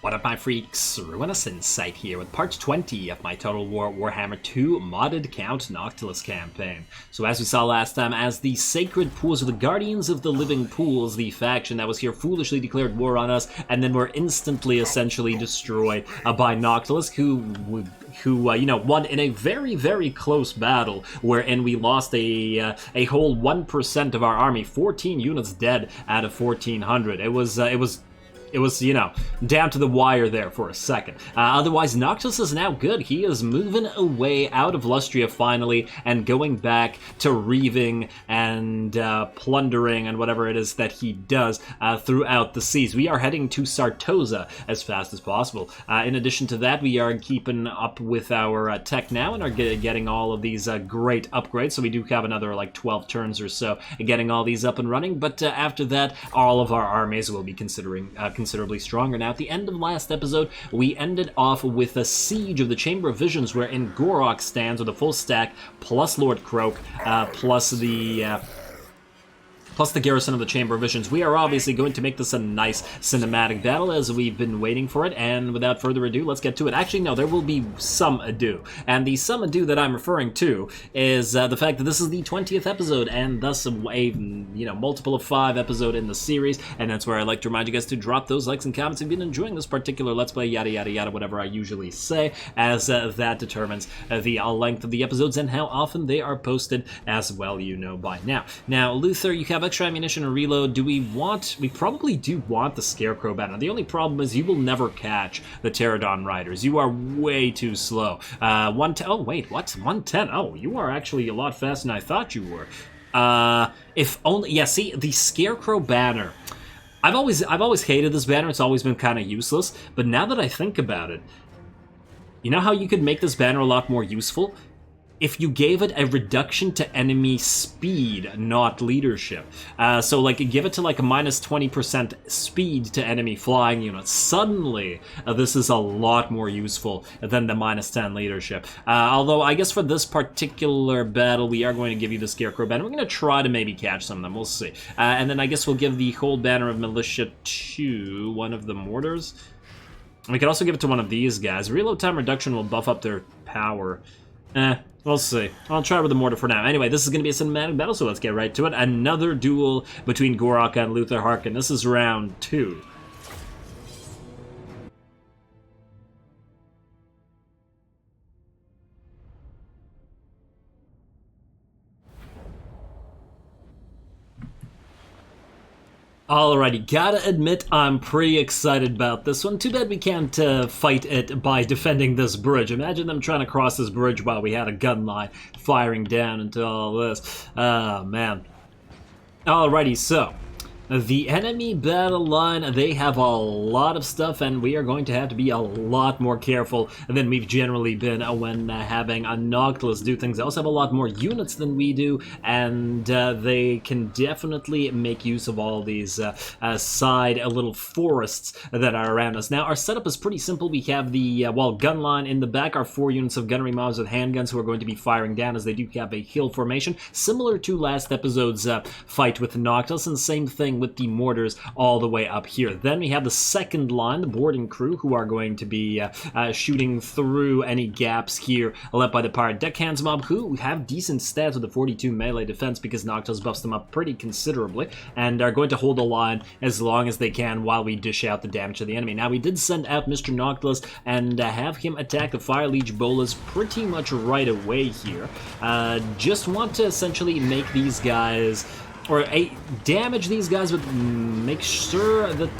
What up, my freaks? RuinousInsight here with part 20 of my Total Warhammer II modded Count Noctilus campaign. So as we saw last time, as the Sacred Pools, or the Guardians of the Living Pools, the faction that was here foolishly declared war on us, and then were instantly essentially destroyed by Noctilus, who won in a very, very close battle, wherein we lost a whole 1% of our army, 14 units dead out of 1,400. It was, down to the wire there for a second. Otherwise, Noctilus is now good. He is moving away out of Lustria finally and going back to reaving and plundering and whatever it is that he does throughout the seas. We are heading to Sartosa as fast as possible. In addition to that, we are keeping up with our tech now and are getting all of these great upgrades. So we do have another like 12 turns or so getting all these up and running. But after that, all of our armies will be considerably stronger. Now, at the end of last episode, we ended off with a siege of the Chamber of Visions, wherein Gorok stands with a full stack, plus Lord Croak, plus the garrison of the Chamber of Visions. We are obviously going to make this a nice cinematic battle as we've been waiting for it, and without further ado, let's get to it. Actually, no, there will be some ado, and the some ado that I'm referring to is the fact that this is the 20th episode, and thus a multiple of 5 episode in the series, and that's where I like to remind you guys to drop those likes and comments if you've been enjoying this particular Let's Play, yada yada yada, whatever I usually say, as that determines the length of the episodes and how often they are posted as well, you know by now. Now, Luther, you have extra ammunition and reload. We probably do want the Scarecrow banner. The only problem is you will never catch the Pterodon Riders. You are way too slow. 110, oh wait, what? 110? Oh, you are actually a lot faster than I thought you were. If only, yeah, see, the Scarecrow banner. I've always hated this banner. It's always been kind of useless, but now that I think about it, you know how you could make this banner a lot more useful? If you gave it a reduction to enemy speed, not leadership. So like give it to like a minus 20% speed to enemy flying units. Suddenly, this is a lot more useful than the minus 10 leadership. Although I guess for this particular battle, we are going to give you the Scarecrow banner. We're going to try to maybe catch some of them. We'll see. And then I guess we'll give the whole banner of militia to one of the mortars. We could also give it to one of these guys. Reload time reduction will buff up their power. We'll see. I'll try with the mortar for now. Anyway, this is going to be a cinematic battle, so let's get right to it. Another duel between Gorok and Luther Harkon. This is round 2. Alrighty, gotta admit I'm pretty excited about this one. Too bad we can't fight it by defending this bridge. Imagine them trying to cross this bridge while we had a gun line firing down into all this. Oh, man. Alrighty, so the enemy battle line, they have a lot of stuff, and we are going to have to be a lot more careful than we've generally been when having a Noctilus do things. They also have a lot more units than we do, and they can definitely make use of all these side little forests that are around us. Now, our setup is pretty simple. We have the gun line in the back, our 4 units of gunnery mobs with handguns who are going to be firing down as they do have a hill formation, similar to last episode's fight with Noctilus, and same thing with the mortars all the way up here. Then we have the second line, the boarding crew, who are going to be shooting through any gaps here left by the pirate deckhands mob, who have decent stats with a 42 melee defense because Noctilus buffs them up pretty considerably, and are going to hold the line as long as they can while we dish out the damage to the enemy. Now, we did send out Mr. Noctilus and have him attack the Fire Leech Bolas pretty much right away here. Just want to essentially make these guys, or damage these guys, but make sure that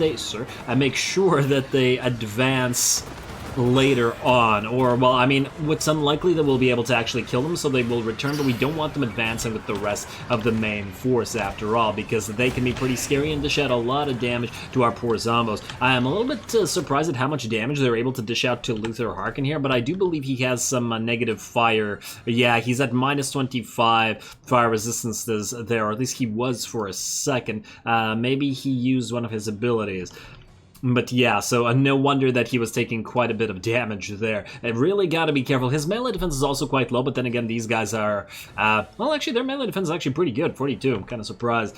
they advance later on, or, well, I mean, it's unlikely that we'll be able to actually kill them, so they will return, but we don't want them advancing with the rest of the main force after all, because they can be pretty scary and dish out a lot of damage to our poor zombos. I am a little bit surprised at how much damage they're able to dish out to Luther Harkon here, but I do believe he has some negative fire. Yeah, he's at minus 25 fire resistances there, or at least he was for a second. Maybe he used one of his abilities. But yeah, so no wonder that he was taking quite a bit of damage there. Really got to be careful. His melee defense is also quite low, but then again, these guys are... well, actually, their melee defense is actually pretty good, 42. I'm kind of surprised.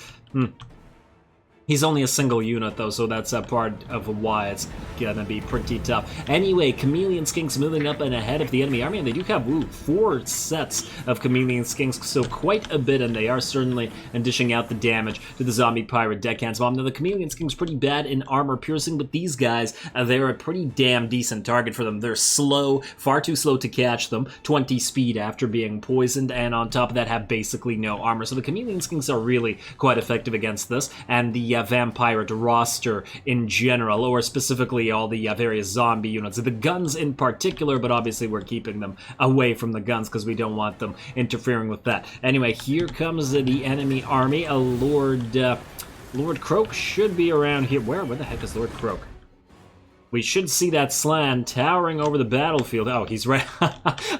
He's only a single unit, though, so that's a part of why it's gonna be pretty tough. Anyway, Chameleon Skinks moving up and ahead of the enemy army, and they do have, 4 sets of Chameleon Skinks, so quite a bit, and they are certainly dishing out the damage to the Zombie Pirate Deckhand's Bomb. Now, the Chameleon Skinks pretty bad in armor piercing, but these guys, they're a pretty damn decent target for them. They're slow, far too slow to catch them, 20 speed after being poisoned, and on top of that have basically no armor. So the Chameleon Skinks are really quite effective against this, and the Vampirate roster in general, or specifically all the various zombie units, the guns in particular, but obviously we're keeping them away from the guns because we don't want them interfering with that. Anyway, here comes the enemy army. Lord Croak should be around here. Where the heck is Lord Croak? We should see that Slan towering over the battlefield. Oh, he's right.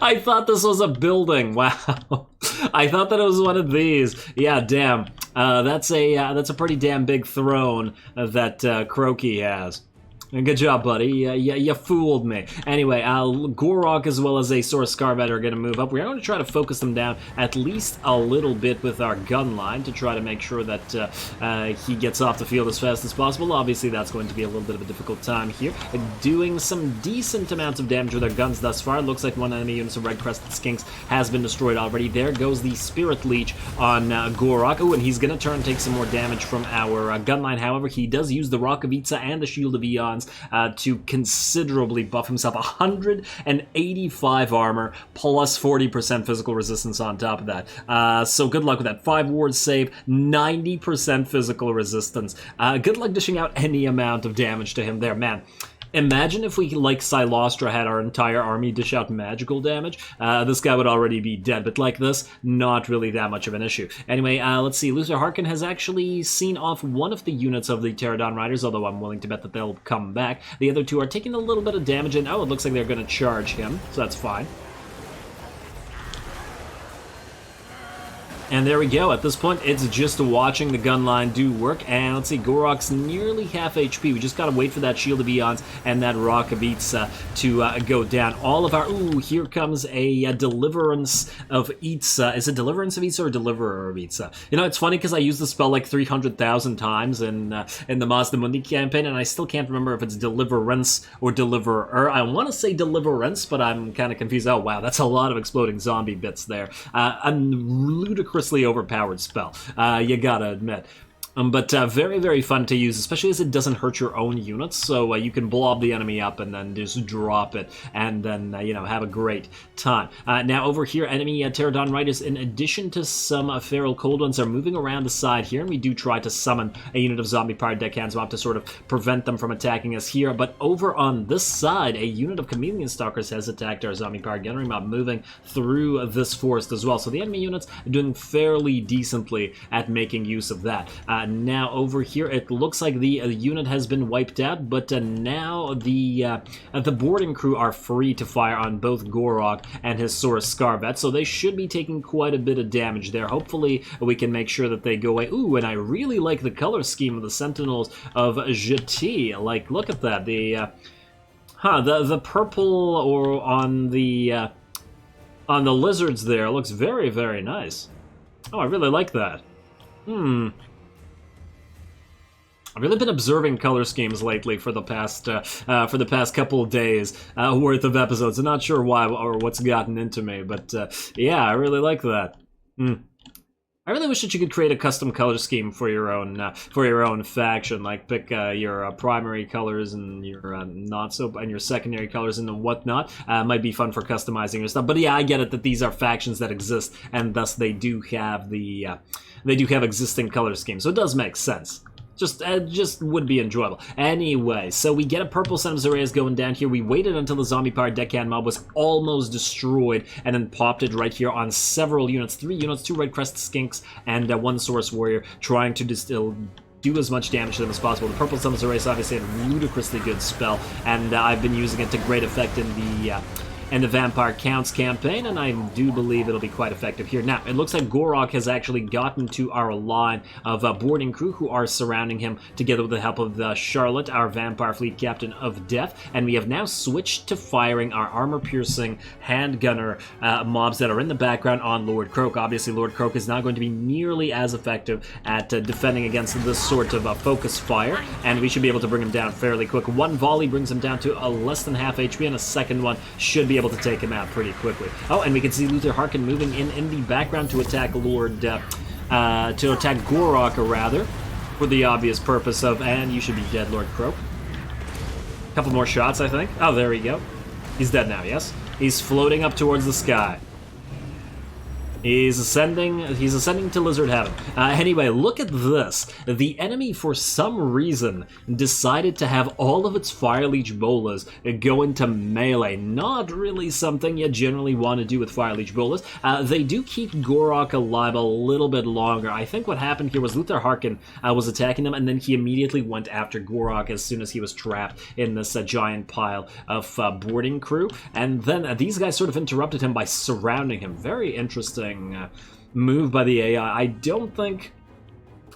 I thought this was a building. Wow. I thought that it was one of these. Yeah, damn. That's a pretty damn big throne that Croaky has. Good job, buddy. You fooled me. Anyway, Gorok as well as a Saurus Scarvet are going to move up. We're going to try to focus them down at least a little bit with our gun line to try to make sure that he gets off the field as fast as possible. Obviously, that's going to be a little bit of a difficult time here. Doing some decent amounts of damage with our guns thus far. Looks like one enemy unit of Red-Crested Skinks has been destroyed already. There goes the Spirit Leech on Gorok. Oh, and he's going to turn and take some more damage from our gun line. However, he does use the Rock of Itza and the Shield of Eons to considerably buff himself. 185 armor plus 40% physical resistance on top of that. So good luck with that. 5 wards save, 90% physical resistance. Good luck dishing out any amount of damage to him there, man. Imagine if we, like Silostra, had our entire army dish out magical damage. This guy would already be dead, but like this, not really that much of an issue. Anyway, let's see. Loser Harkon has actually seen off one of the units of the Pterodon Riders, although I'm willing to bet that they'll come back. The other 2 are taking a little bit of damage, and oh, it looks like they're going to charge him, so that's fine. And there we go. At this point, it's just watching the gun line do work. And let's see, Gorok's nearly half HP. We just gotta wait for that Shield of Eons and that Rock of Itza to go down. All of our... Ooh, here comes a Deliverance of Itza. Is it Deliverance of Itza or Deliverer of Itza? You know, it's funny because I used the spell like 300,000 times in the Mazda Mundi campaign, and I still can't remember if it's Deliverance or Deliverer. I want to say Deliverance, but I'm kind of confused. Oh, wow, that's a lot of exploding zombie bits there. A ludicrously overpowered spell, you gotta admit. But very, very fun to use, especially as it doesn't hurt your own units, so you can blob the enemy up and then just drop it, and then, you know, have a great time. Now, over here, enemy Pterodon Riders, in addition to some Feral Cold Ones, are moving around the side here, and we do try to summon a unit of Zombie Pirate Deckhands Mob to sort of prevent them from attacking us here, but over on this side, a unit of Chameleon Stalkers has attacked our Zombie Pirate Gunnery Mob, moving through this forest as well, so the enemy units are doing fairly decently at making use of that. Now over here, it looks like the unit has been wiped out, but now the boarding crew are free to fire on both Gorok and his Saurus Scarvet, so they should be taking quite a bit of damage there. Hopefully we can make sure that they go away. Ooh, and I really like the color scheme of the Sentinels of Jeti. Like, look at that. The purple or on the lizards there looks very, very nice. Oh, I really like that. I've really been observing color schemes lately for the past couple of days worth of episodes. I'm not sure why or what's gotten into me, but yeah, I really like that. I really wish that you could create a custom color scheme for your own faction. Like pick your primary colors and your not so and your secondary colors and whatnot. Might be fun for customizing your stuff. But yeah, I get it that these are factions that exist, and thus they do have existing color schemes. So it does make sense. Just would be enjoyable. Anyway, so we get a purple Son of Zoreas going down here. We waited until the Zombie Pirate Deckhand Mob was almost destroyed, and then popped it right here on several units. 3 units, 2 Red-Crested Skinks, and 1 Saurus Warrior, trying to do as much damage to them as possible. The purple Son of Zoreas obviously had a ludicrously good spell, and I've been using it to great effect in in the Vampire Counts campaign, and I do believe it'll be quite effective here. Now, it looks like Gorok has actually gotten to our line of boarding crew who are surrounding him, together with the help of Charlotte, our Vampire Fleet Captain of Death, and we have now switched to firing our armor-piercing handgunner mobs that are in the background on Lord Croak. Obviously, Lord Croak is not going to be nearly as effective at defending against this sort of focus fire, and we should be able to bring him down fairly quick. One volley brings him down to less than half HP, and a second one should be able to take him out pretty quickly. Oh, and we can see Luther Harkon moving in the background to attack Gorok, rather, for the obvious purpose of, and you should be dead, Lord Croak. Couple more shots, I think. Oh, there we go. He's dead now, yes? He's floating up towards the sky. He's ascending to Lizard Heaven. Anyway, look at this. The enemy, for some reason, decided to have all of its Fire Leech Bolas go into melee. Not really something you generally want to do with Fire Leech Bolas. They do keep Gorok alive a little bit longer. I think what happened here was Luther Harkon was attacking them, and then he immediately went after Gorok as soon as he was trapped in this giant pile of boarding crew. And then these guys sort of interrupted him by surrounding him. Very interesting move by the AI.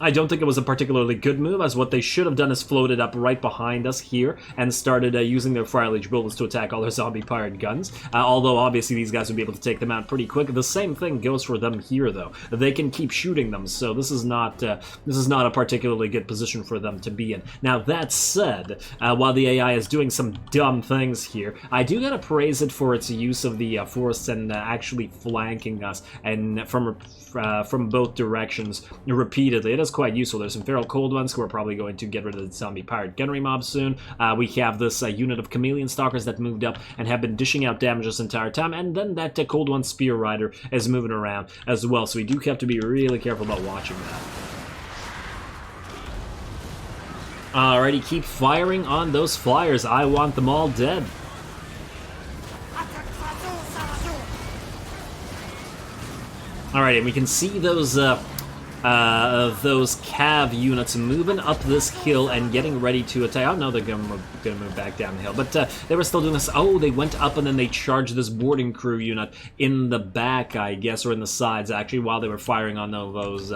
I don't think it was a particularly good move, as what they should have done is floated up right behind us here and started using their Fire Leech Bullets to attack all their zombie pirate guns. Although obviously these guys would be able to take them out pretty quick. The same thing goes for them here, though. They can keep shooting them, so this is not a particularly good position for them to be in. Now that said, while the AI is doing some dumb things here, I do gotta praise it for its use of the forests and actually flanking us and from both directions repeatedly. It is quite useful. There's some Feral Cold Ones who are probably going to get rid of the zombie pirate gunnery mob soon. We have this unit of Chameleon Stalkers that moved up and have been dishing out damage this entire time, and then that Cold One Spear Rider is moving around as well, so we do have to be really careful about watching that. Alrighty, keep firing on those flyers. I want them all dead. Alright, and we can see those cav units moving up this hill and getting ready to attack. Oh no, they're gonna move back down the hill, but they were still doing this. Oh, they went up and then they charged this boarding crew unit in the back, I guess, or in the sides actually, while they were firing on those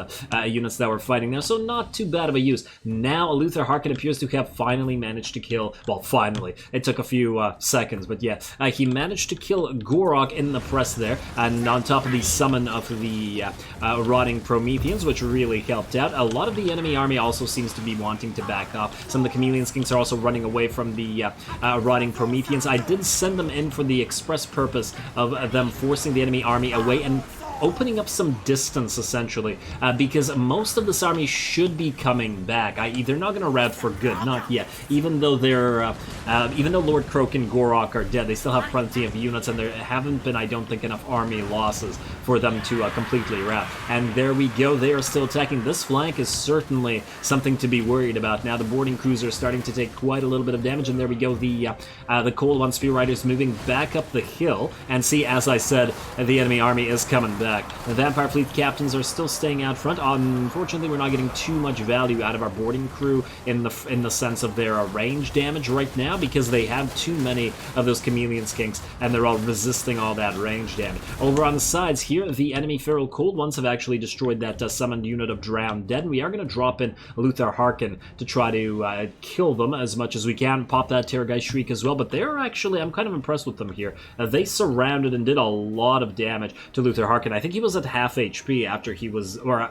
units that were fighting there. So not too bad of a use. Now Luther Harkon appears to have finally managed to kill. Well, finally, it took a few seconds, but yeah, he managed to kill Gorok in the press there, and on top of the summon of the rotting Prometheans, which really helped out. A lot of the enemy army also seems to be wanting to back off. Some of the Chameleon Skinks are also running away from the rotting Prometheans. I did send them in for the express purpose of them forcing the enemy army away and opening up some distance, essentially, because most of this army should be coming back. They're not going to rout for good, not yet. Even though Lord Croak and Gorok are dead, they still have plenty of units, and there haven't been, I don't think, enough army losses for them to completely rout. And there we go, they are still attacking. This flank is certainly something to be worried about. Now the boarding crews are starting to take quite a little bit of damage, and there we go, the Cold One Spear Riders moving back up the hill, and see, as I said, the enemy army is coming back. The Vampire Fleet Captains are still staying out front. Unfortunately, we're not getting too much value out of our boarding crew in the sense of their range damage right now, because they have too many of those Chameleon Skinks, and they're all resisting all that range damage. Over on the sides here, the enemy Feral Cold Ones have actually destroyed that summoned unit of Drowned Dead, and we are going to drop in Luther Harkon to try to kill them as much as we can. Pop that Terrorgeist Shriek as well, but they're actually, I'm kind of impressed with them here. They surrounded and did a lot of damage to Luther Harkon. I think he was at half HP after he was, or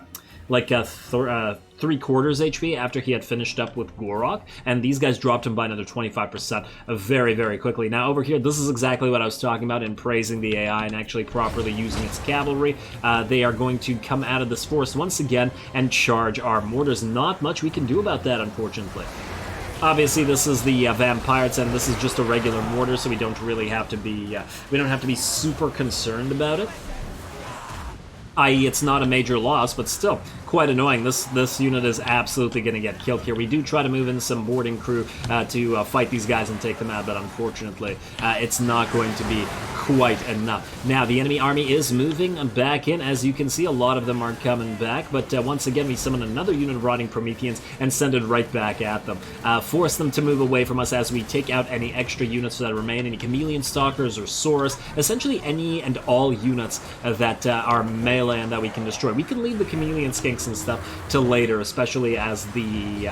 like 3/4 HP after he had finished up with Gorok, and these guys dropped him by another 25% very, very quickly. Now over here, this is exactly what I was talking about in praising the AI and actually properly using its cavalry. They are going to come out of this forest once again and charge our mortars. Not much we can do about that, unfortunately. Obviously, this is the Vampires, and this is just a regular mortar, so we don't really have to be super concerned about it. I.e., it's not a major loss, but still quite annoying. This unit is absolutely going to get killed here. We do try to move in some boarding crew to fight these guys and take them out, but unfortunately, it's not going to be quite enough. Now, the enemy army is moving back in. As you can see, a lot of them are coming back, but once again, we summon another unit of Rotting Prometheans and send it right back at them. Force them to move away from us as we take out any extra units that remain, any Chameleon Stalkers or Saurus, essentially any and all units that are melee and that we can destroy. We can leave the Chameleon Skinks and stuff to later, especially as the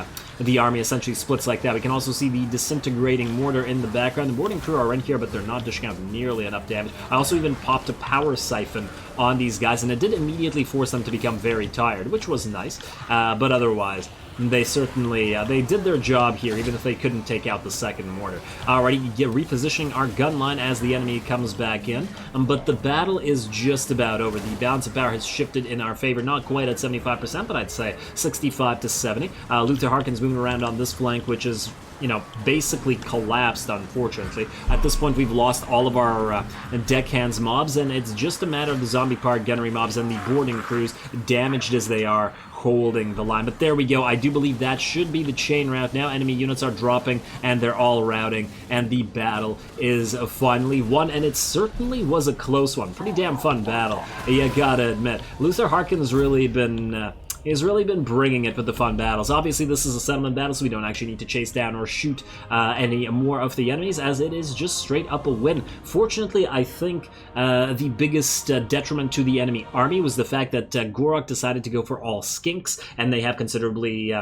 army essentially splits like that. We can also see the Disintegrating Mortar in the background. The boarding crew are in here, but they're not dishing out nearly enough damage. I also even popped a Power Siphon on these guys, and it did immediately force them to become very tired, which was nice, but otherwise, they certainly, they did their job here, even if they couldn't take out the second mortar. Alrighty, repositioning our gun line as the enemy comes back in, but the battle is just about over. The balance of power has shifted in our favor, not quite at 75%, but I'd say 65 to 70. Luther Harkon's moving around on this flank, which is, you know, basically collapsed, unfortunately. At this point, we've lost all of our deckhands mobs, and it's just a matter of the zombie-powered gunnery mobs and the boarding crews, damaged as they are, holding the line. But there we go. I do believe that should be the chain route now. Enemy units are dropping, and they're all routing, and the battle is finally won, and it certainly was a close one. Pretty damn fun battle, you gotta admit. Luther Harkon's really been... He's really been bringing it with the fun battles. Obviously, this is a settlement battle, so we don't actually need to chase down or shoot any more of the enemies, as it is just straight up a win. Fortunately, I think the biggest detriment to the enemy army was the fact that Gorok decided to go for all skinks, and they have considerably...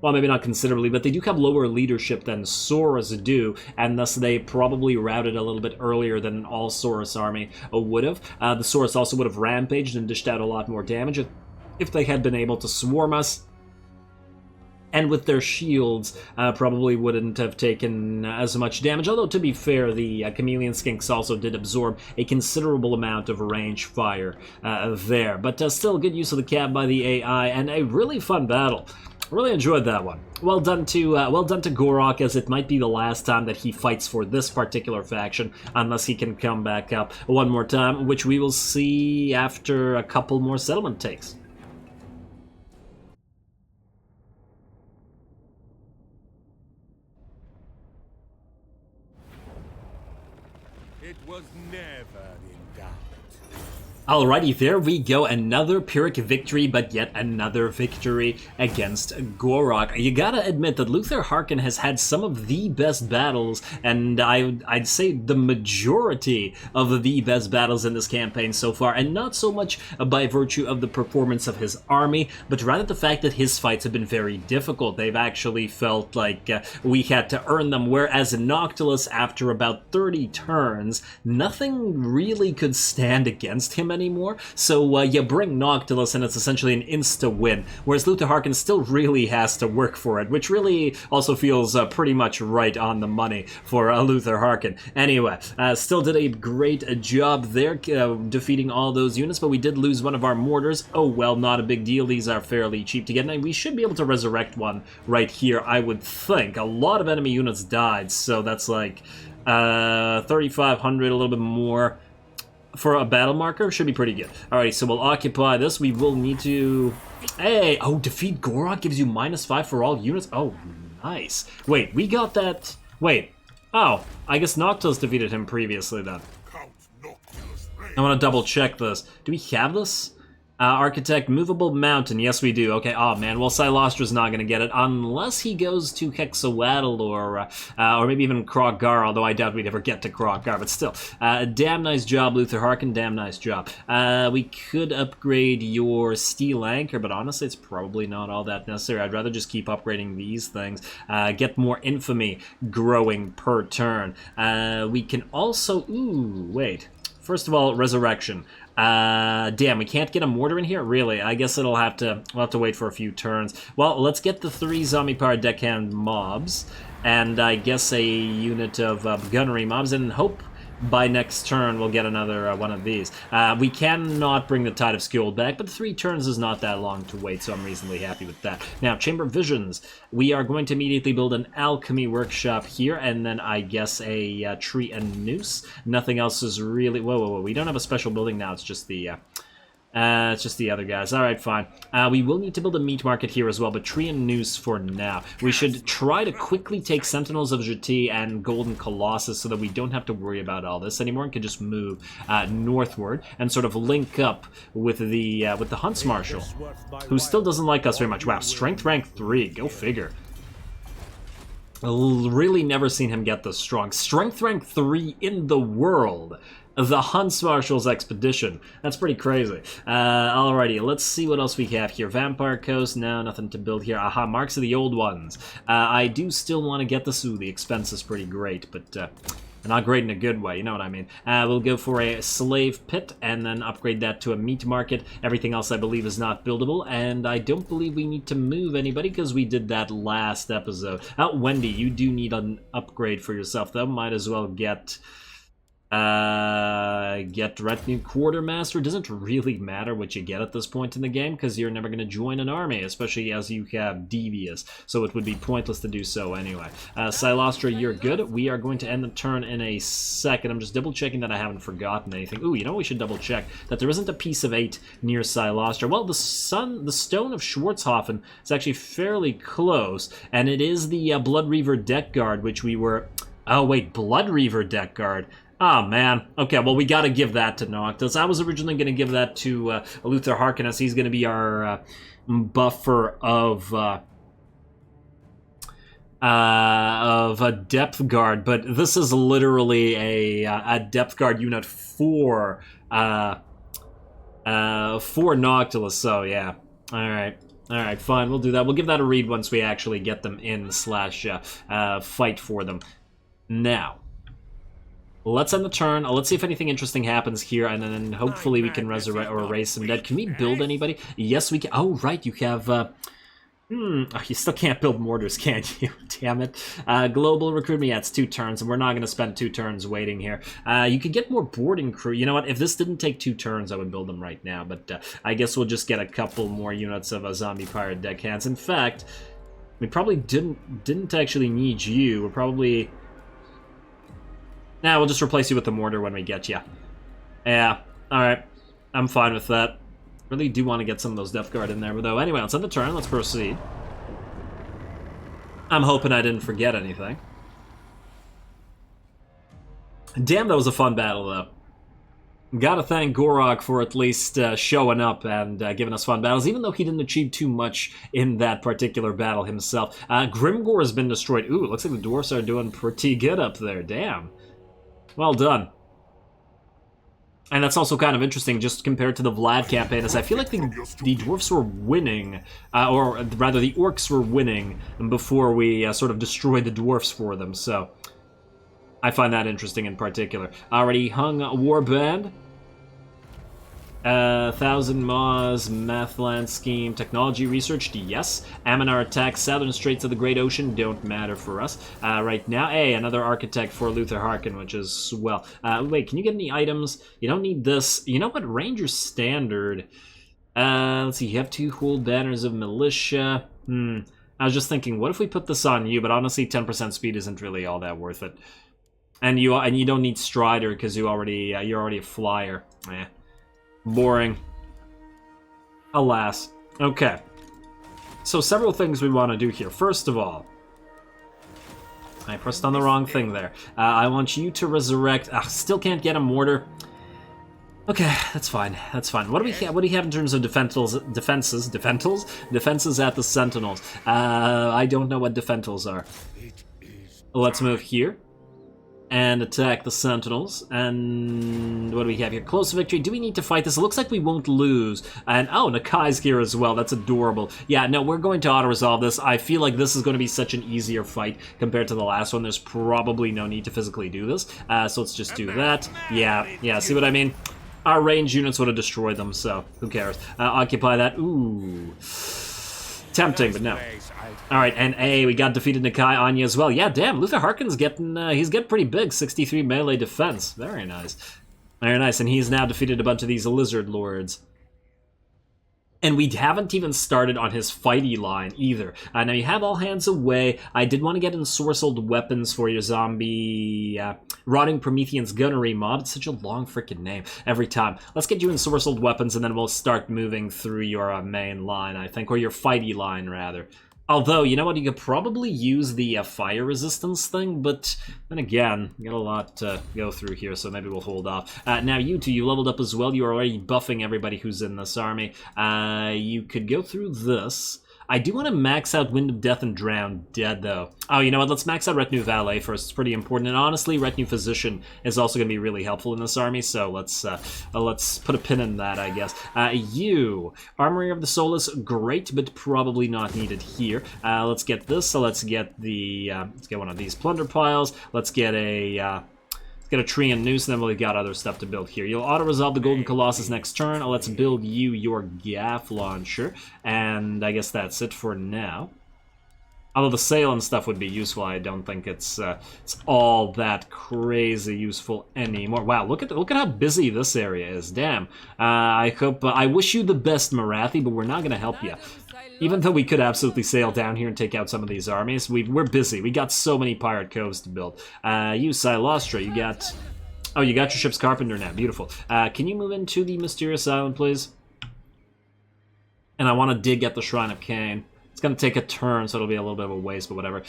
well, maybe not considerably, but they do have lower leadership than Saurus do, and thus they probably routed a little bit earlier than an all-Saurus army would have. The Saurus also would have rampaged and dished out a lot more damage if they had been able to swarm us, and with their shields, probably wouldn't have taken as much damage. Although, to be fair, the Chameleon Skinks also did absorb a considerable amount of range fire there. But still, good use of the cab by the AI, and a really fun battle. Really enjoyed that one. Well done to Gorok, as it might be the last time that he fights for this particular faction, unless he can come back up one more time, which we will see after a couple more settlement takes. It was never in doubt. Alrighty, there we go. Another Pyrrhic victory, but yet another victory against Gorok. You gotta admit that Luther Harkon has had some of the best battles, and I'd say the majority of the best battles in this campaign so far, and not so much by virtue of the performance of his army, but rather the fact that his fights have been very difficult. They've actually felt like we had to earn them, whereas in Noctilus, after about 30 turns, nothing really could stand against him anymore, so you bring Noctilus and it's essentially an insta-win, whereas Luther Harkon still really has to work for it, which really also feels pretty much right on the money for Luther Harkon. Anyway, still did a great job there defeating all those units, but we did lose one of our mortars. Oh well, not a big deal. These are fairly cheap to get, and we should be able to resurrect one right here, I would think. A lot of enemy units died, so that's like 3,500, a little bit more. For a battle marker, should be pretty good. Alright, so we'll occupy this. We will need to... Hey! Oh, defeat Gorok gives you -5 for all units? Oh, nice. Wait, we got that... Wait. Oh, I guess Noctilus defeated him previously then. I want to double check this. Do we have this? Architect, movable mountain. Yes, we do. Okay. Oh man. Well, Silostra's not going to get it unless he goes to Hexawaddle or maybe even Krog-Gar. Although I doubt we'd ever get to Krog-Gar. But still, damn nice job, Luther Harkon. Damn nice job. We could upgrade your steel anchor, but honestly, it's probably not all that necessary. I'd rather just keep upgrading these things. Get more infamy growing per turn. We can also. Ooh, wait. First of all, resurrection. Damn, we can't get a mortar in here? Really? I guess we'll have to wait for a few turns. Well, let's get the 3 zombie-powered deckhand mobs, and I guess a unit of gunnery mobs, and hope by next turn we'll get another one of these. We cannot bring the Tide of Skjold back, but 3 turns is not that long to wait, so I'm reasonably happy with that. Now, Chamber Visions. We are going to immediately build an alchemy workshop here, and then I guess a tree and noose. Nothing else is really... Whoa, whoa, whoa. We don't have a special building now. It's just the It's just the other guys. Alright, fine. We will need to build a meat market here as well, but tree and noose for now. We should try to quickly take Sentinels of Jati and Golden Colossus so that we don't have to worry about all this anymore and can just move northward and sort of link up with the Hunts Marshal, who still doesn't like us very much. Wow, Strength rank 3. Go figure. Really never seen him get this strong. Strength rank 3 in the world. The Hunts Marshal's expedition. That's pretty crazy. Alrighty, let's see what else we have here. Vampire Coast, no, nothing to build here. Aha, Marks of the Old Ones. I do still want to get this. Ooh, the expense is pretty great, but not great in a good way, you know what I mean. We'll go for a slave pit and then upgrade that to a meat market. Everything else I believe is not buildable, and I don't believe we need to move anybody because we did that last episode. Wendy, you do need an upgrade for yourself though. Might as well get Retinue Quartermaster. Doesn't really matter what you get at this point in the game because you're never going to join an army, especially as you have Devious, so it would be pointless to do so anyway. Silostra, you're good. We are going to end the turn in a second. I'm just double checking that I haven't forgotten anything. Ooh, you know, we should double check that there isn't a piece of 8 near Silostra. Well, the Stone of Schwarzhofen is actually fairly close, and it is the Blood Reaver deck guard, which we were... Oh wait, Blood Reaver deck guard. Oh, man. Okay, well, we gotta give that to Noctilus. I was originally gonna give that to Luther Harkon, as he's gonna be our buffer of a depth guard, but this is literally a depth guard unit for Noctilus, so yeah. Alright, fine, we'll do that. We'll give that a read once we actually get them in / fight for them. Now, let's end the turn. Let's see if anything interesting happens here, and then hopefully we can resurrect or erase some dead. Can we build anybody? Yes, we can. Oh, right, you have... you still can't build mortars, can you? Damn it. Global recruitment, yeah, it's 2 turns, and we're not going to spend 2 turns waiting here. You could get more boarding crew. You know what? If this didn't take 2 turns, I would build them right now, but I guess we'll just get a couple more units of zombie pirate deckhands. In fact, we probably didn't actually need you. We're probably... Nah, we'll just replace you with the mortar when we get you. Yeah, alright. I'm fine with that. Really do want to get some of those Death Guard in there, but though. Anyway, let's end the turn. Let's proceed. I'm hoping I didn't forget anything. Damn, that was a fun battle, though. Gotta thank Gorok for at least showing up and giving us fun battles, even though he didn't achieve too much in that particular battle himself. Grimgor has been destroyed. Ooh, looks like the dwarves are doing pretty good up there. Damn. Well done. And that's also kind of interesting, just compared to the Vlad campaign, as I feel like the dwarfs were winning, or rather the orcs were winning before we sort of destroyed the dwarfs for them, so I find that interesting in particular. Already hung Warband. 1,000 Maws, Mathland Scheme, Technology Researched, yes. Aminar attacks Southern Straits of the Great Ocean, don't matter for us. Right now, hey, another Architect for Luther Harkon, which is swell. Wait, can you get any items? You don't need this. You know what? Ranger Standard. Let's see, you have 2 whole banners of Militia. I was just thinking, what if we put this on you? But honestly, 10% speed isn't really all that worth it. And you don't need Strider, because you're already a flyer. Boring. Alas. Okay. So several things we want to do here. First of all, I pressed on the wrong thing there. I want you to resurrect... still can't get a mortar. Okay, that's fine. That's fine. What do we have? What do you have in terms of defenses at the Sentinels? I don't know what defenses are. Let's move here and attack the Sentinels. And what do we have here? Close victory. Do we need to fight this? It looks like we won't lose. And oh, Nakai's here as well. That's adorable. Yeah, no, we're going to auto-resolve this. I feel like this is going to be such an easier fight compared to the last one. There's probably no need to physically do this. So let's just do that. Yeah, see what I mean? Our range units would have destroyed them, so who cares? Occupy that. Ooh. Tempting, but no. Alright, and we got defeated Nakai Anya as well. Yeah, damn, Luther Harkon's getting, he's getting pretty big. 63 melee defense. Very nice. Very nice, and he's now defeated a bunch of these lizard lords. And we haven't even started on his fighty line either. Now you have all hands away. I did want to get ensorcelled weapons for your zombie rotting Promethean's gunnery mob. It's such a long freaking name every time. Let's get you ensorcelled weapons and then we'll start moving through your main line, I think, or your fighty line rather. Although, you know what, you could probably use the fire resistance thing, but then again, we got a lot to go through here, so maybe we'll hold off. Now, you two, you leveled up as well. You are already buffing everybody who's in this army. You could go through this. I do want to max out Wind of Death and Drown Dead, though. Oh, you know what? Let's max out Retinue Valet first. It's pretty important. And honestly, Retinue Physician is also going to be really helpful in this army, so let's put a pin in that, I guess. You, Armory of the Soulless, great, but probably not needed here. Let's get this. So let's get the let's get one of these plunder piles. Let's get a tree and noose, and then we've got other stuff to build here. You'll auto-resolve the Golden Colossus next turn. Let's build you your Gaff Launcher, and I guess that's it for now. Although the sail and stuff would be useful, I don't think it's all that crazy useful anymore. Wow, look at how busy this area is. Damn. I wish you the best, Marathi, but we're not going to help you. Even though we could absolutely sail down here and take out some of these armies, we're busy. We got so many pirate coves to build. You, Silostra, you got... Oh, you got your ship's carpenter now. Beautiful. Can you move into the Mysterious Island, please? And I want to dig at the Shrine of Cain. It's going to take a turn, so it'll be a little bit of a waste, but whatever.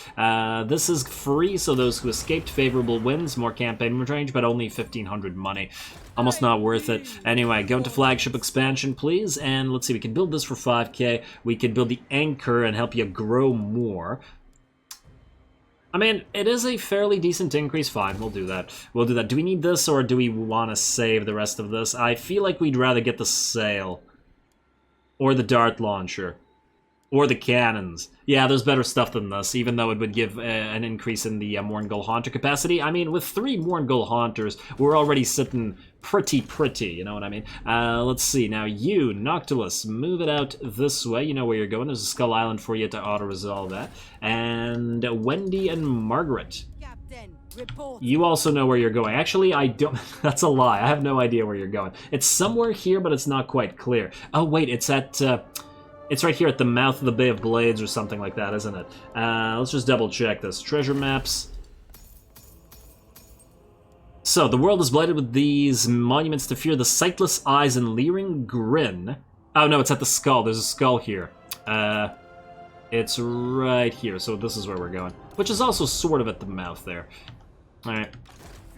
This is free, so those who escaped favorable wins, more campaign range, but only 1,500 money. Almost not worth it. Anyway, go into flagship expansion, please, and let's see, we can build this for 5k. We can build the anchor and help you grow more. I mean, it is a fairly decent increase. Fine, we'll do that. We'll do that. Do we need this, or do we want to save the rest of this? I feel like we'd rather get the sail. Or the dart launcher. Or the cannons. Yeah, there's better stuff than this, even though it would give an increase in the Morngul Haunter capacity. I mean, with 3 Morngul Haunters, we're already sitting pretty, you know what I mean? Let's see, now you, Noctilus, move it out this way. You know where you're going. There's a Skull Island for you to auto-resolve that. And Wendy and Margaret. You also know where you're going. Actually, I don't... That's a lie. I have no idea where you're going. It's somewhere here, but it's not quite clear. Oh, wait, it's at... It's right here at the mouth of the Bay of Blades or something like that, isn't it? Let's just double check this. Treasure maps. So, the world is blighted with these monuments to fear, the sightless eyes and leering grin. Oh, no, it's at the skull. There's a skull here. It's right here, so this is where we're going. Which is also sort of at the mouth there. Alright.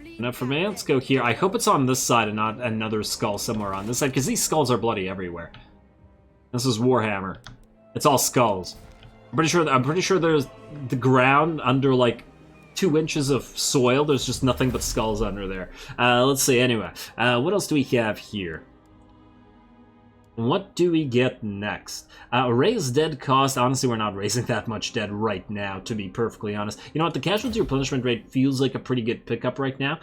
Enough for me. Let's go here. I hope it's on this side and not another skull somewhere on this side, because these skulls are bloody everywhere. This is Warhammer. It's all skulls. I'm pretty sure there's the ground under like 2 inches of soil. There's just nothing but skulls under there. Let's see. Anyway, what else do we have here? What do we get next? Raise dead cost. Honestly, we're not raising that much dead right now, to be perfectly honest. You know what? The casualty replenishment rate feels like a pretty good pickup right now.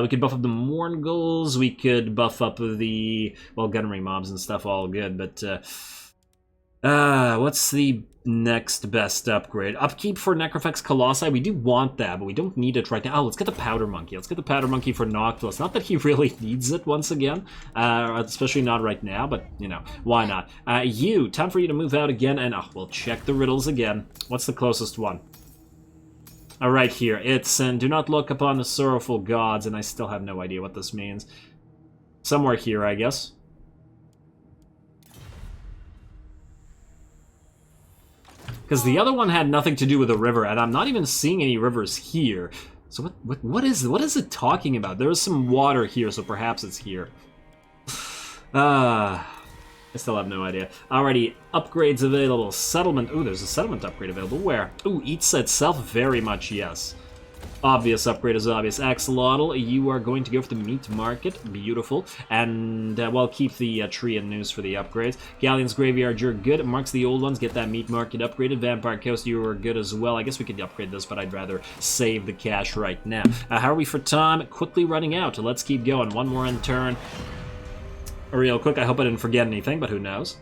We could buff up the Mornguls, we could buff up the, well, gunnery mobs and stuff, all good, but, what's the next best upgrade? Upkeep for Necrofex Colossi, we do want that, but we don't need it right now. Oh, let's get the Powder Monkey. Let's get the Powder Monkey for Noctilus. Not that he really needs it once again, especially not right now, but, you know, why not? Time for you to move out again, and we'll check the riddles again. What's the closest one? Right here, it's, and do not look upon the sorrowful gods, and I still have no idea what this means. Somewhere here, I guess. Because the other one had nothing to do with a river, and I'm not even seeing any rivers here. So what is it talking about? There is some water here, so perhaps it's here. I still have no idea. Alrighty, upgrades available. Settlement. Ooh, there's a settlement upgrade available. Where? Ooh, Itza itself, very much yes. Obvious upgrade is obvious. Axolotl, you are going to go for the meat market. Beautiful. And, well, keep the tree and noose for the upgrades. Galleon's Graveyard, you're good. Marks the old ones, get that meat market upgraded. Vampire Coast, you are good as well. I guess we could upgrade this, but I'd rather save the cash right now. How are we for time? Quickly running out. Let's keep going. One more in turn. Real quick, I hope I didn't forget anything, but who knows.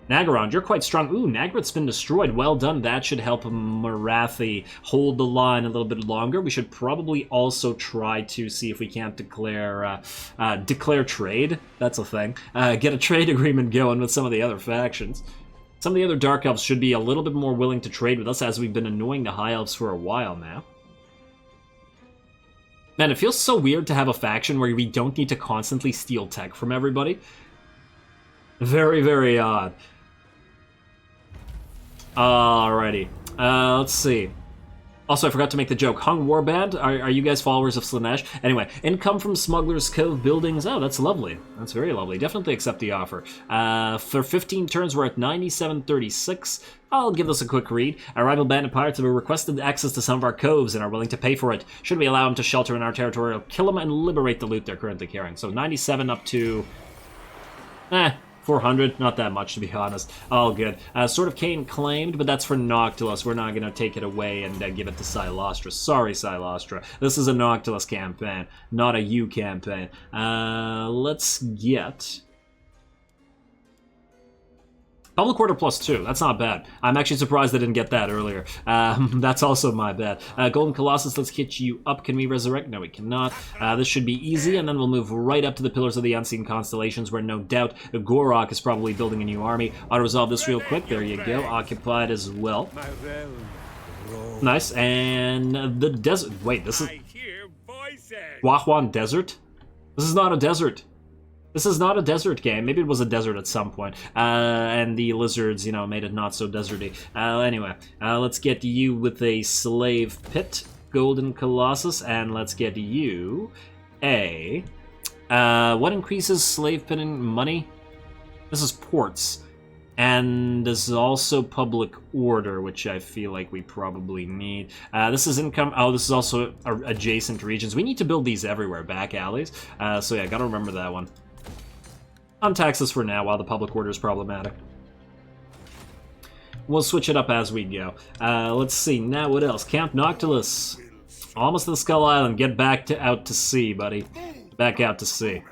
Naggarond, you're quite strong. Ooh, Naggarot's been destroyed. Well done. That should help Marathi hold the line a little bit longer. We should probably also try to see if we can't declare trade. That's a thing. Get a trade agreement going with some of the other factions. Some of the other Dark Elves should be a little bit more willing to trade with us, as we've been annoying the High Elves for a while now. Man, it feels so weird to have a faction where we don't need to constantly steal tech from everybody. Very, very odd. Alrighty. Let's see. Also, I forgot to make the joke. Hung Warband, are you guys followers of Slanesh? Anyway, income from Smuggler's Cove buildings. Oh, that's lovely. That's very lovely. Definitely accept the offer. For 15 turns, we're at 97.36. I'll give this a quick read. Our rival bandit pirates have requested access to some of our coves and are willing to pay for it. Should we allow them to shelter in our territory, or kill them and liberate the loot they're currently carrying? So 97 up to... 400, not that much to be honest. All good. Sword of Cain claimed, but that's for Noctilus. We're not going to take it away and give it to Silostra. Sorry, Silostra. This is a Noctilus campaign, not a U campaign. Let's get... Public Order +2, that's not bad. I'm actually surprised I didn't get that earlier. That's also my bad. Golden Colossus, let's get you up. Can we resurrect? No, we cannot. This should be easy, and then we'll move right up to the Pillars of the Unseen Constellations, where no doubt Gorok is probably building a new army. I'll resolve this real quick. There you go. Occupied as well. Nice. And the desert. Wait, this is... Wahwan Desert? This is not a desert. This is not a desert game. Maybe it was a desert at some point. And the lizards, you know, made it not so deserty. Anyway, let's get you with a slave pit, Golden Colossus, and let's get you a... what increases slave pitting money? This is ports. And this is also public order, which I feel like we probably need. This is income. Oh, this is also adjacent regions. We need to build these everywhere, back alleys. So yeah, gotta remember that one. Untax this for now while the public order is problematic. We'll switch it up as we go. Let's see, now what else? Camp Noctilus. Almost to the Skull Island. Get back out to sea, buddy. Back out to sea.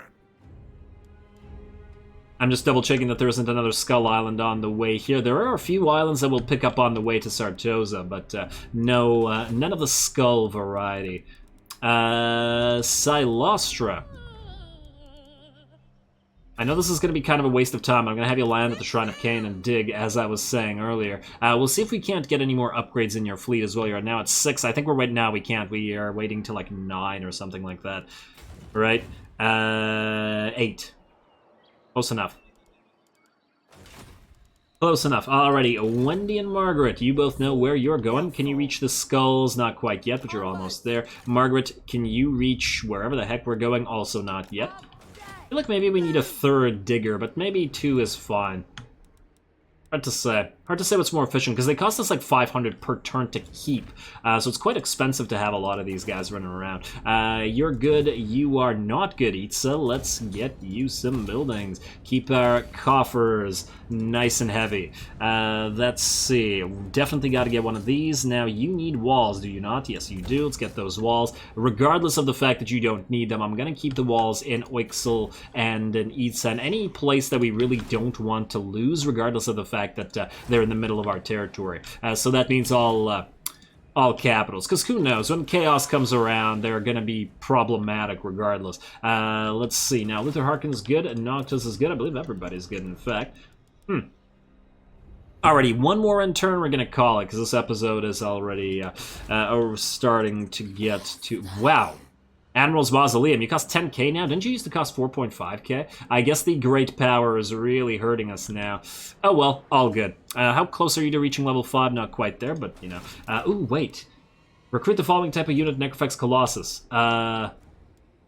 I'm just double checking that there isn't another Skull Island on the way here. There are a few islands that we'll pick up on the way to Sartosa, but no, none of the Skull variety. Silostra. I know this is going to be kind of a waste of time. I'm going to have you land at the Shrine of Cain and dig, as I was saying earlier. We'll see if we can't get any more upgrades in your fleet as well. You're now at 6. I think we're waiting now. We can't. We are waiting till like 9 or something like that. Right? 8. Close enough. Close enough. Alrighty, Wendy and Margaret, you both know where you're going. Can you reach the skulls? Not quite yet, but you're almost there. Margaret, can you reach wherever the heck we're going? Also not yet. I feel like maybe we need a 3rd digger, but maybe 2 is fine. Hard to say. Hard to say what's more efficient, because they cost us like 500 per turn to keep. So it's quite expensive to have a lot of these guys running around. You're good. You are not good, Itza. Let's get you some buildings. Keep our coffers nice and heavy. Let's see. Definitely got to get one of these. Now, you need walls, do you not? Yes, you do. Let's get those walls. Regardless of the fact that you don't need them, I'm going to keep the walls in Oixel and in Itza, and any place that we really don't want to lose, regardless of the fact that they're in the middle of our territory. So that means all capitals, because who knows, when chaos comes around, they're going to be problematic regardless. Let's see, now Luther Harkon's good, and Noctis is good. I believe everybody's good, in fact. Alrighty, one more in turn, we're going to call it, because this episode is already starting to get to... Wow. Admiral's Mausoleum, you cost 10k now? Didn't you used to cost 4.5k? I guess the great power is really hurting us now. Oh well, all good. How close are you to reaching level 5? Not quite there, but you know. Ooh, wait. Recruit the following type of unit, Necrofex Colossus. I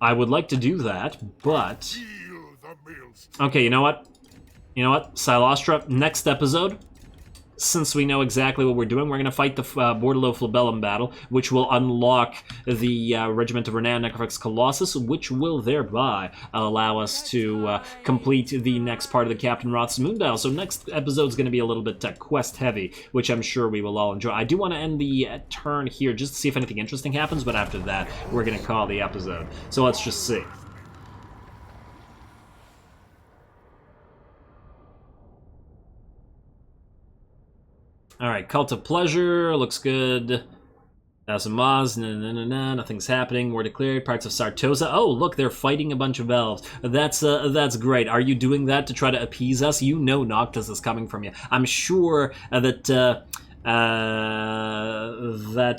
would like to do that, but... Okay, you know what? You know what? Silostra, next episode... Since we know exactly what we're doing, we're going to fight the Bordello Flabellum battle, which will unlock the Regiment of Renown Necrofex Colossus, which will thereby allow us to complete the next part of the Captain Roth's Moondial. So next episode is going to be a little bit quest-heavy, which I'm sure we will all enjoy. I do want to end the turn here just to see if anything interesting happens, but after that, we're going to call the episode. So let's just see. Alright, Cult of Pleasure, looks good. Thousand Moths, nothing's happening. War declared, parts of Sartosa. Oh, look, they're fighting a bunch of elves. That's great. Are you doing that to try to appease us? You know Noctilus is coming from you. I'm sure that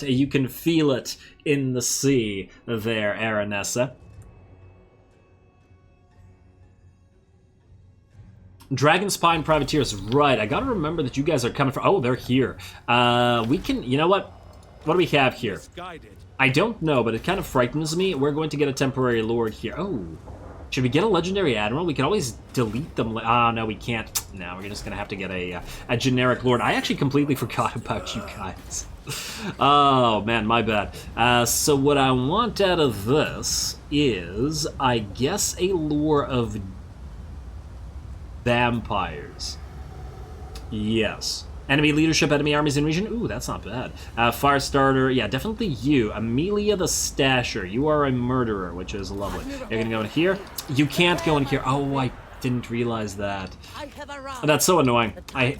you can feel it in the sea there, Aranessa. Dragon Spine Privateers, right. I gotta remember that you guys are coming from... Oh, they're here. We can... You know what? What do we have here? I don't know, but it kind of frightens me. We're going to get a temporary lord here. Oh, should we get a legendary admiral? We can always delete them. Ah, no, we can't. No, we're just going to have to get a generic lord. I actually completely forgot about you guys. Oh, man, my bad. So what I want out of this is, I guess, a lore of vampires. Yes. Enemy leadership, enemy armies in region. Ooh, that's not bad. Firestarter, yeah, definitely you. Amelia the Stasher. You are a murderer, which is lovely. You're gonna go in here. You can't go in here. Oh, I didn't realize that. That's so annoying. I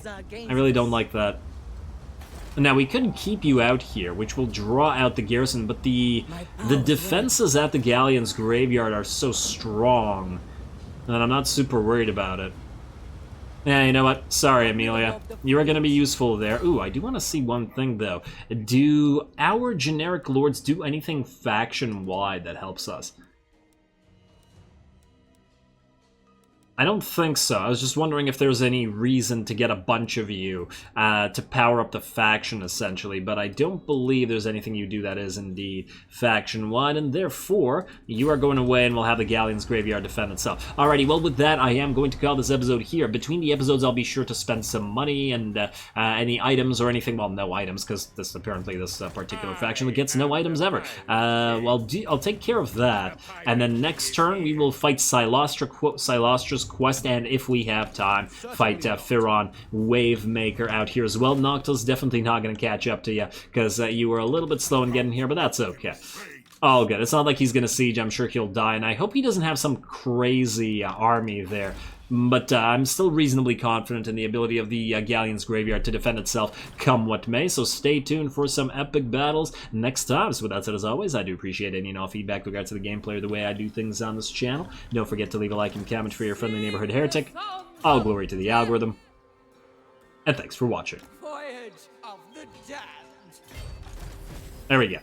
really don't like that. Now, we could keep you out here, which will draw out the garrison, but the defenses at the Galleon's graveyard are so strong that I'm not super worried about it. Yeah, you know what? Sorry, Amelia. You are going to be useful there. Ooh, I do want to see one thing, though. Do our generic lords do anything faction-wide that helps us? I don't think so. I was just wondering if there's any reason to get a bunch of you to power up the faction, essentially, but I don't believe there's anything you do that is indeed faction-wide, and therefore, you are going away and we'll have the Galleon's Graveyard defend itself. Alrighty, well, with that, I am going to call this episode here. Between the episodes, I'll be sure to spend some money and any items or anything. Well, no items, because this particular faction gets no items ever. Well, I'll take care of that, and then next turn, we will fight Silostra's quest, and if we have time, fight Firon Wavemaker out here as well. Noctilus definitely not going to catch up to you, because you were a little bit slow in getting here, but that's okay. All good. It's not like he's going to siege. I'm sure he'll die, and I hope he doesn't have some crazy army there. But I'm still reasonably confident in the ability of the Galleon's Graveyard to defend itself come what may, so stay tuned for some epic battles next time. So with that said, as always, I do appreciate any and all feedback with regards to the gameplay or the way I do things on this channel. Don't forget to leave a like and comment for your friendly neighborhood heretic. All glory to the algorithm. And thanks for watching. Voyage of the damned. There we go.